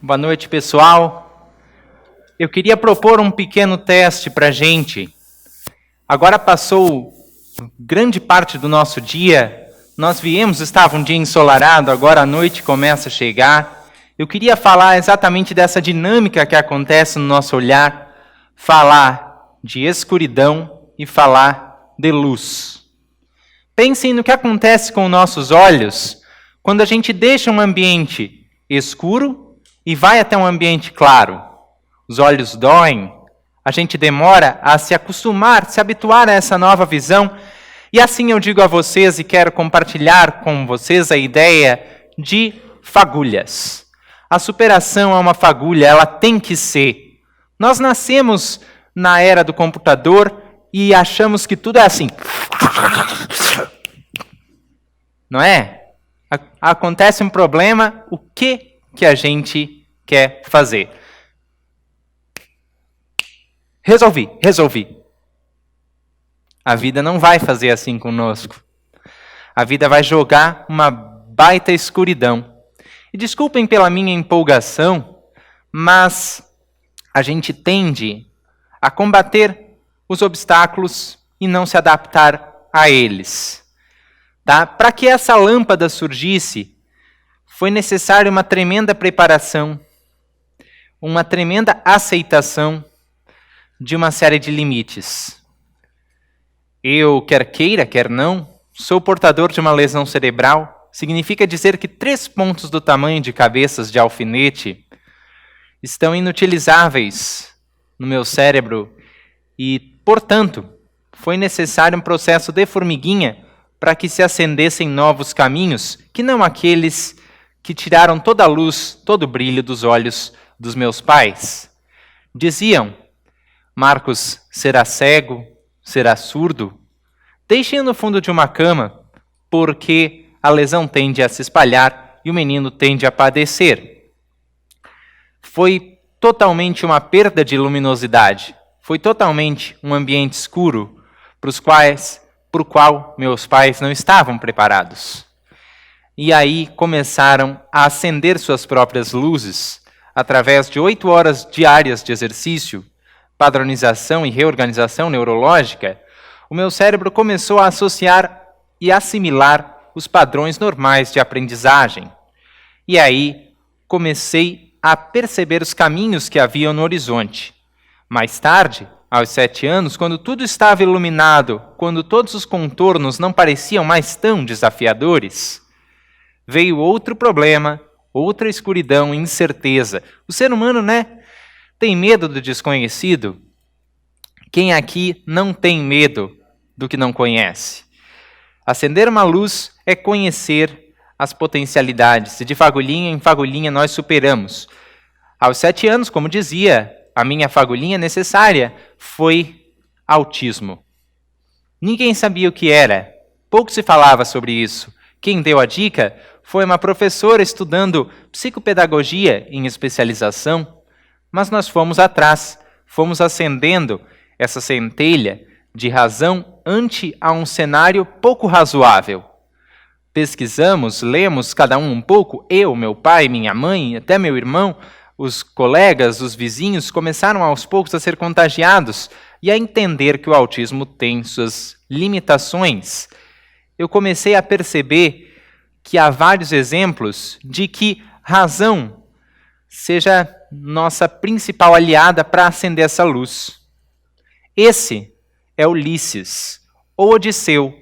Boa noite, pessoal. Eu queria propor um pequeno teste para a gente. Agora passou grande parte do nosso dia. Nós estava um dia ensolarado, agora a noite começa a chegar. Eu queria falar exatamente dessa dinâmica que acontece no nosso olhar, falar de escuridão e falar de luz. Pensem no que acontece com nossos olhos quando a gente deixa um ambiente escuro e vai até um ambiente claro. Os olhos doem, a gente demora a se acostumar, se habituar a essa nova visão. E assim eu digo a vocês e quero compartilhar com vocês a ideia de fagulhas. A superação é uma fagulha, ela tem que ser. Nós nascemos na era do computador e achamos que tudo é assim. Não é? Acontece um problema, o que a gente quer fazer? Resolvi. A vida não vai fazer assim conosco. A vida vai jogar uma baita escuridão. E desculpem pela minha empolgação, mas a gente tende a combater os obstáculos e não se adaptar a eles. Tá? Para que essa lâmpada surgisse, foi necessária uma tremenda preparação, uma tremenda aceitação de uma série de limites. Eu, quer queira, quer não, sou portador de uma lesão cerebral. Significa dizer que 3 pontos do tamanho de cabeças de alfinete estão inutilizáveis no meu cérebro e, portanto, foi necessário um processo de formiguinha para que se acendessem novos caminhos, que não aqueles que tiraram toda a luz, todo o brilho dos olhos dos meus pais. Diziam: Marcos será cego, será surdo. Deixem-o no fundo de uma cama, porque a lesão tende a se espalhar e o menino tende a padecer. Foi totalmente uma perda de luminosidade. Foi totalmente um ambiente escuro para o qual meus pais não estavam preparados. E aí começaram a acender suas próprias luzes através de 8 horas diárias de exercício, padronização e reorganização neurológica. O meu cérebro começou a associar e assimilar os padrões normais de aprendizagem. E aí comecei a perceber os caminhos que haviam no horizonte. Mais tarde, aos 7 anos, quando tudo estava iluminado, quando todos os contornos não pareciam mais tão desafiadores, veio outro problema, outra escuridão e incerteza. O ser humano, tem medo do desconhecido? Quem aqui não tem medo do que não conhece? Acender uma luz é conhecer as potencialidades, e de fagulhinha em fagulhinha nós superamos. Aos 7 anos, como dizia, a minha fagulhinha necessária foi autismo. Ninguém sabia o que era, pouco se falava sobre isso. Quem deu a dica foi uma professora estudando psicopedagogia em especialização, mas nós fomos atrás, fomos acendendo essa centelha de razão ante a um cenário pouco razoável. Pesquisamos, lemos cada um pouco, eu, meu pai, minha mãe, até meu irmão, os colegas, os vizinhos começaram aos poucos a ser contagiados e a entender que o autismo tem suas limitações. Eu comecei a perceber que há vários exemplos de que razão seja nossa principal aliada para acender essa luz. Esse é Ulisses, ou Odisseu,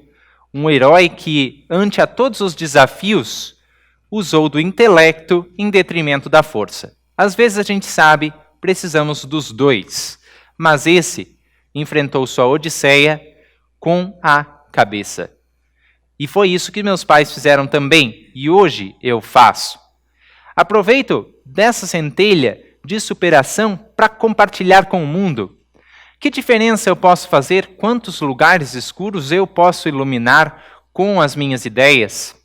um herói que, ante a todos os desafios, usou do intelecto em detrimento da força. Às vezes a gente sabe, precisamos dos dois, mas esse enfrentou sua odisseia com a cabeça. E foi isso que meus pais fizeram também, e hoje eu faço. Aproveito dessa centelha de superação para compartilhar com o mundo. Que diferença eu posso fazer? Quantos lugares escuros eu posso iluminar com as minhas ideias?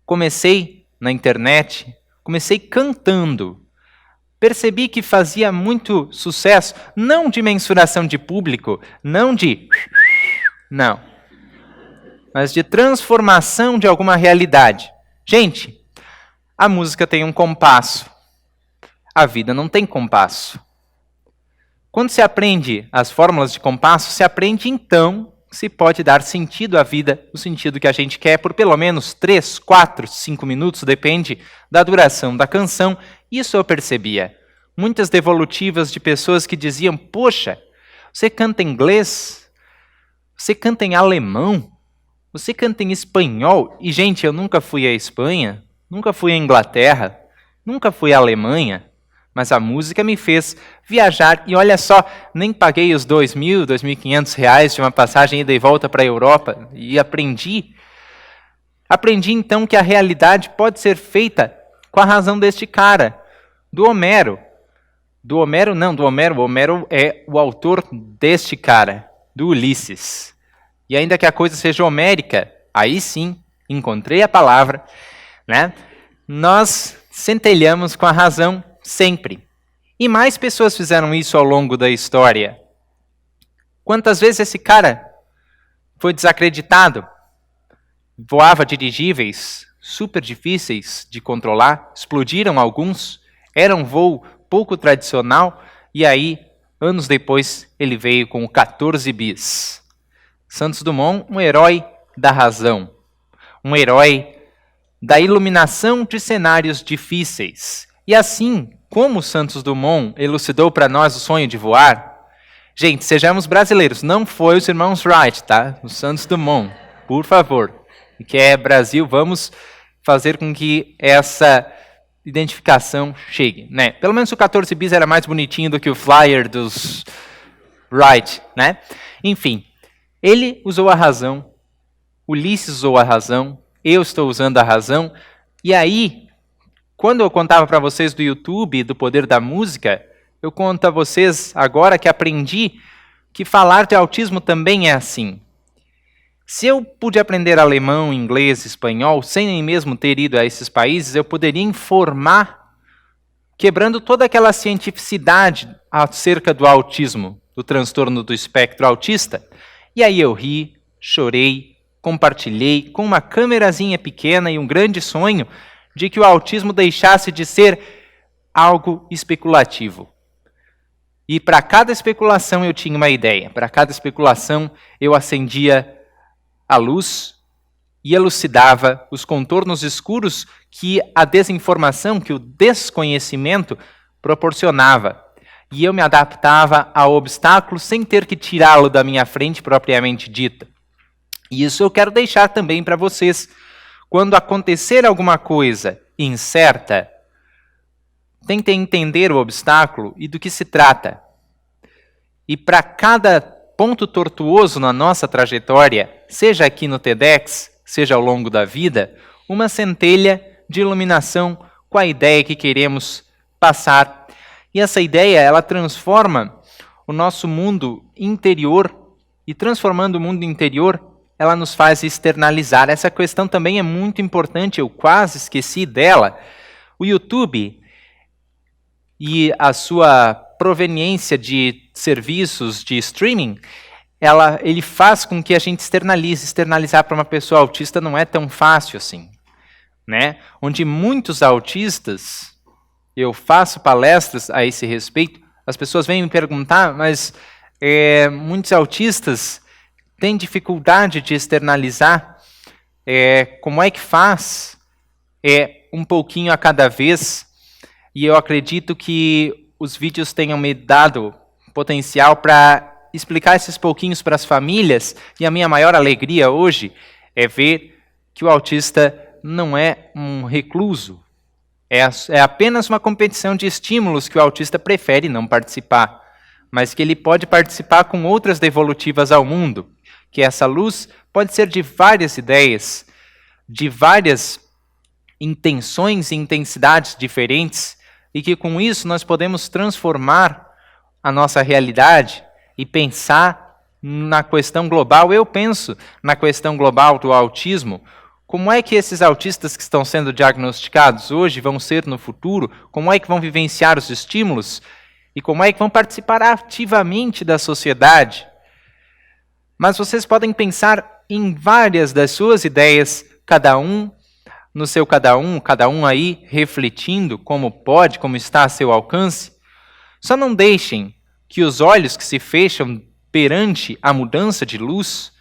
Comecei na internet, comecei cantando. Percebi que fazia muito sucesso, não de mensuração de público, não, mas de transformação de alguma realidade. Gente, a música tem um compasso. a vida não tem compasso. Quando se aprende as fórmulas de compasso, se aprende então se pode dar sentido à vida, o sentido que a gente quer, por pelo menos 3, 4, 5 minutos, depende da duração da canção. Isso eu percebia. Muitas devolutivas de pessoas que diziam, poxa, você canta em inglês, você canta em alemão, você canta em espanhol. E, gente, eu nunca fui à Espanha, nunca fui à Inglaterra, nunca fui à Alemanha, mas a música me fez viajar. E olha só, nem paguei os R$2.000, R$2.500 de uma passagem ida e volta para a Europa e aprendi. Aprendi então que a realidade pode ser feita com a razão deste cara, do Homero. Do Homero não, do Homero. O Homero é o autor deste cara, do Ulisses. E ainda que a coisa seja homérica, aí sim, encontrei a palavra, né? Nós centelhamos com a razão sempre. E mais pessoas fizeram isso ao longo da história. Quantas vezes esse cara foi desacreditado? Voava dirigíveis super difíceis de controlar, explodiram alguns, era um voo pouco tradicional, e aí, anos depois, ele veio com o 14 bis. Santos Dumont, um herói da razão, um herói da iluminação de cenários difíceis. E assim, como Santos Dumont elucidou para nós o sonho de voar, gente, sejamos brasileiros, não foi os irmãos Wright, tá? O Santos Dumont, por favor. Que é Brasil, vamos fazer com que essa identificação chegue, né? Pelo menos o 14 bis era mais bonitinho do que o flyer dos Wright, né? Enfim, ele usou a razão, Ulisses usou a razão, eu estou usando a razão, e aí, quando eu contava para vocês do YouTube, do poder da música, eu conto a vocês agora que aprendi que falar de autismo também é assim. Se eu pude aprender alemão, inglês, espanhol, sem nem mesmo ter ido a esses países, eu poderia informar, quebrando toda aquela cientificidade acerca do autismo, do transtorno do espectro autista. E aí eu ri, chorei, compartilhei com uma câmerazinha pequena e um grande sonho de que o autismo deixasse de ser algo especulativo. E para cada especulação eu tinha uma ideia, para cada especulação eu acendia a luz e elucidava os contornos escuros que a desinformação, que o desconhecimento proporcionava. E eu me adaptava ao obstáculo sem ter que tirá-lo da minha frente propriamente dita. E isso eu quero deixar também para vocês. Quando acontecer alguma coisa incerta, tentem entender o obstáculo e do que se trata. E para cada ponto tortuoso na nossa trajetória, seja aqui no TEDx, seja ao longo da vida, uma centelha de iluminação com a ideia que queremos passar. E essa ideia, ela transforma o nosso mundo interior, e transformando o mundo interior, ela nos faz externalizar. Essa questão também é muito importante, eu quase esqueci dela. O YouTube e a sua proveniência de serviços de streaming, ele faz com que a gente externalize. Externalizar para uma pessoa autista não é tão fácil assim, né? Onde muitos autistas, eu faço palestras a esse respeito, as pessoas vêm me perguntar, mas muitos autistas têm dificuldade de externalizar, como é que faz? Um pouquinho a cada vez, e eu acredito que os vídeos tenham me dado potencial para explicar esses pouquinhos para as famílias, e a minha maior alegria hoje é ver que o autista não é um recluso, é apenas uma competição de estímulos que o autista prefere não participar, mas que ele pode participar com outras devolutivas ao mundo, que essa luz pode ser de várias ideias, de várias intenções e intensidades diferentes, e que com isso nós podemos transformar a nossa realidade e pensar na questão global. Eu penso na questão global do autismo. Como é que esses autistas que estão sendo diagnosticados hoje vão ser no futuro? Como é que vão vivenciar os estímulos? E como é que vão participar ativamente da sociedade? Mas vocês podem pensar em várias das suas ideias, cada um no seu cada um aí refletindo como pode, como está a seu alcance. Só não deixem que os olhos que se fecham perante a mudança de luz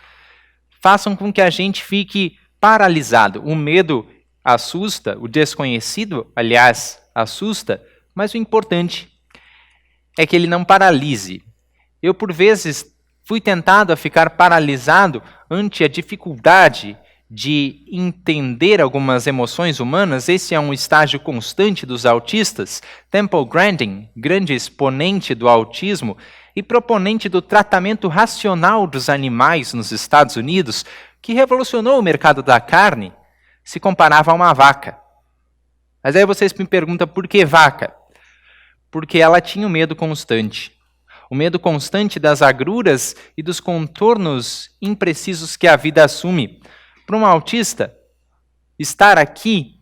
façam com que a gente fique paralisado. O medo assusta, o desconhecido, aliás, assusta, mas o importante é que ele não paralise. Eu, por vezes, fui tentado a ficar paralisado ante a dificuldade de entender algumas emoções humanas. Esse é um estágio constante dos autistas. Temple Grandin, grande exponente do autismo e proponente do tratamento racional dos animais nos Estados Unidos, que revolucionou o mercado da carne, se comparava a uma vaca. Mas aí vocês me perguntam, por que vaca? Porque ela tinha um medo constante. O medo constante das agruras e dos contornos imprecisos que a vida assume. Para um autista, estar aqui,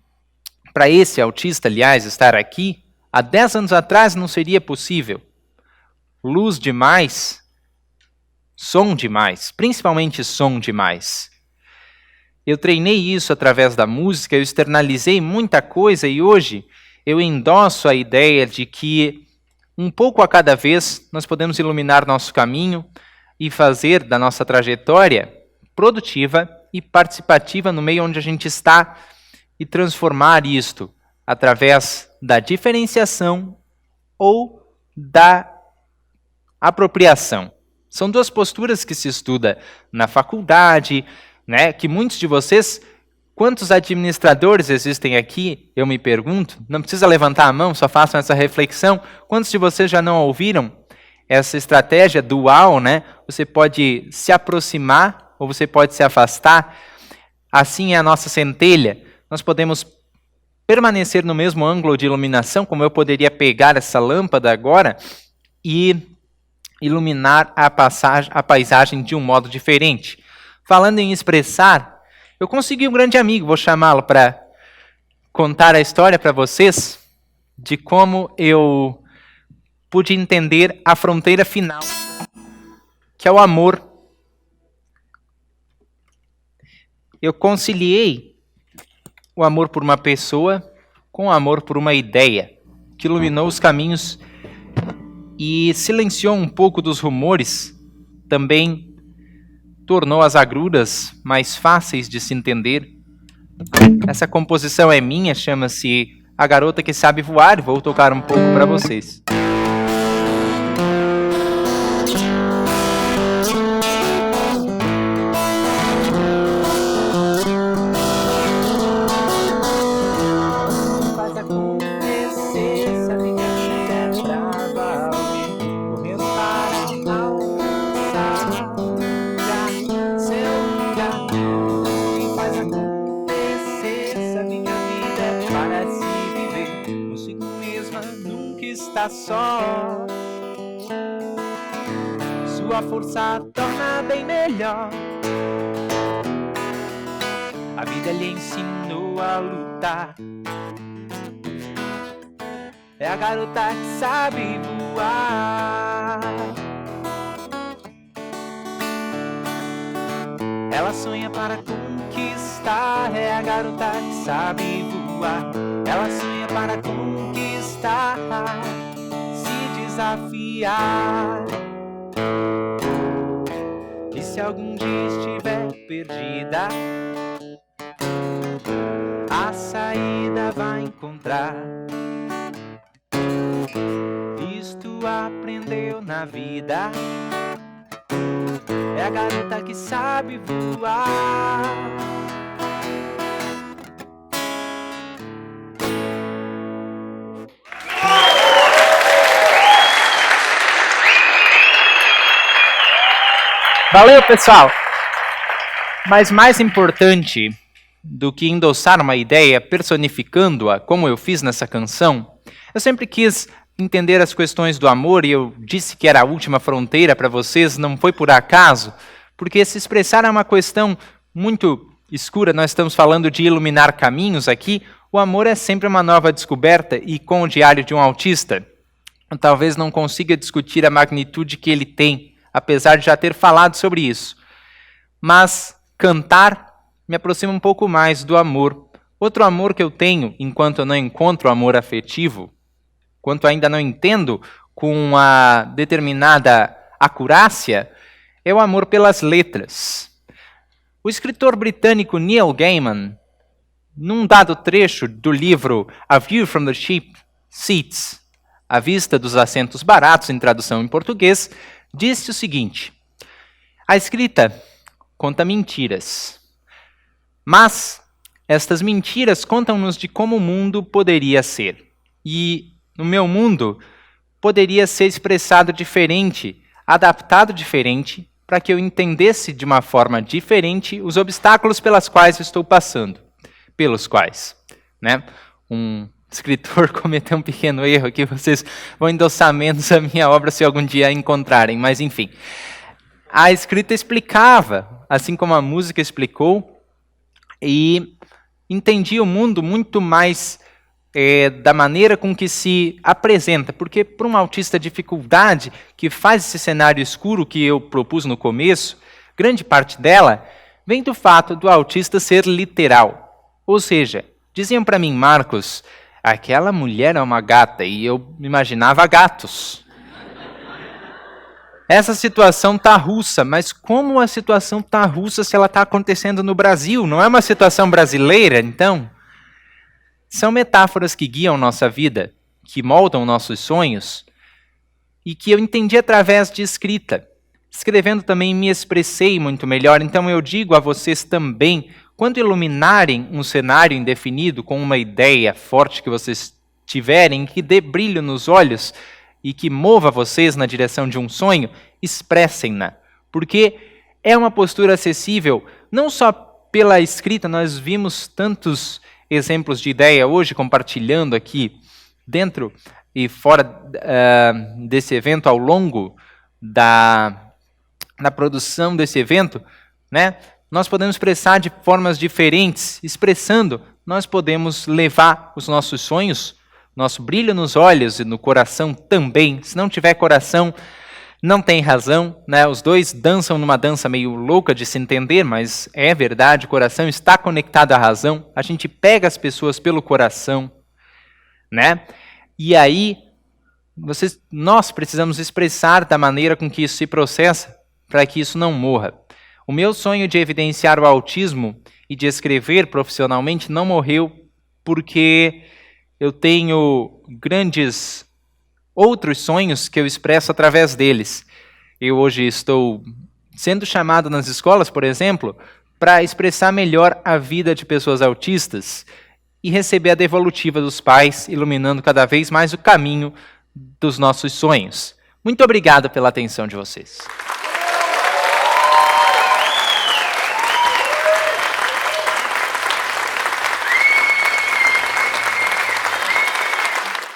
para esse autista, aliás, estar aqui, há 10 anos atrás não seria possível. Luz demais, som demais, principalmente som demais. Eu treinei isso através da música, eu externalizei muita coisa e hoje eu endosso a ideia de que um pouco a cada vez nós podemos iluminar nosso caminho e fazer da nossa trajetória produtiva e participativa no meio onde a gente está e transformar isto através da diferenciação ou da apropriação. São duas posturas que se estuda na faculdade, né, que muitos de vocês, quantos administradores existem aqui, eu me pergunto, não precisa levantar a mão, só façam essa reflexão, quantos de vocês já não ouviram essa estratégia dual, né? Você pode se aproximar ou você pode se afastar, assim é a nossa centelha, nós podemos permanecer no mesmo ângulo de iluminação, como eu poderia pegar essa lâmpada agora e iluminar a paisagem de um modo diferente. Falando em expressar, eu consegui um grande amigo, vou chamá-lo para contar a história para vocês de como eu pude entender a fronteira final, que é o amor. Eu conciliei o amor por uma pessoa com o amor por uma ideia, que iluminou os caminhos e silenciou um pouco dos rumores, também tornou as agruras mais fáceis de se entender. Essa composição é minha, chama-se A Garota que Sabe Voar, vou tocar um pouco para vocês. Só sua força torna bem melhor. A vida lhe ensinou a lutar. É a garota que sabe voar. Ela sonha para conquistar. É a garota que sabe voar. Ela sonha para conquistar, desafiar. E se algum dia estiver perdida, a saída vai encontrar. Isto aprendeu na vida. É a garota que sabe voar. Valeu, pessoal! Mas mais importante do que endossar uma ideia personificando-a, como eu fiz nessa canção, eu sempre quis entender as questões do amor, e eu disse que era a última fronteira para vocês, não foi por acaso, porque se expressar é uma questão muito escura, nós estamos falando de iluminar caminhos aqui, o amor é sempre uma nova descoberta, e com o Diário de um Autista, eu talvez não consiga discutir a magnitude que ele tem, apesar de já ter falado sobre isso. Mas cantar me aproxima um pouco mais do amor, Outro amor que eu tenho, enquanto eu não encontro amor afetivo, enquanto ainda não entendo com uma determinada acurácia, é o amor pelas letras. O escritor britânico Neil Gaiman, num dado trecho do livro A View from the Cheap Seats, A Vista dos Assentos Baratos, em tradução em português, disse o seguinte: a escrita conta mentiras, mas estas mentiras contam-nos de como o mundo poderia ser. E no meu mundo poderia ser expressado diferente, adaptado diferente, para que eu entendesse de uma forma diferente os obstáculos pelos quais eu estou passando. Né? Um escritor cometeu um pequeno erro aqui, vocês vão endossar menos a minha obra se algum dia a encontrarem, mas enfim. A escrita explicava, assim como a música explicou, e entendia o mundo muito mais da maneira com que se apresenta, porque para um autista a dificuldade que faz esse cenário escuro que eu propus no começo, grande parte dela vem do fato do autista ser literal. Ou seja, diziam para mim, Marcos, aquela mulher é uma gata, e eu imaginava gatos. Essa situação está russa, mas como a situação está russa se ela está acontecendo no Brasil? Não é uma situação brasileira, então? São metáforas que guiam nossa vida, que moldam nossos sonhos, e que eu entendi através de escrita. Escrevendo também me expressei muito melhor, então eu digo a vocês também, quando iluminarem um cenário indefinido com uma ideia forte que vocês tiverem, que dê brilho nos olhos e que mova vocês na direção de um sonho, expressem-na, porque é uma postura acessível, não só pela escrita, nós vimos tantos exemplos de ideia hoje, compartilhando aqui dentro e fora desse evento, ao longo da produção desse evento, né? Nós podemos expressar de formas diferentes. Expressando, nós podemos levar os nossos sonhos, nosso brilho nos olhos e no coração também. Se não tiver coração, não tem razão, né? Os dois dançam numa dança meio louca de se entender, mas é verdade, o coração está conectado à razão. A gente pega as pessoas pelo coração, né? E aí, nós precisamos expressar da maneira com que isso se processa, para que isso não morra. O meu sonho de evidenciar o autismo e de escrever profissionalmente não morreu porque eu tenho grandes outros sonhos que eu expresso através deles. Eu hoje estou sendo chamado nas escolas, por exemplo, para expressar melhor a vida de pessoas autistas e receber a devolutiva dos pais, iluminando cada vez mais o caminho dos nossos sonhos. Muito obrigado pela atenção de vocês.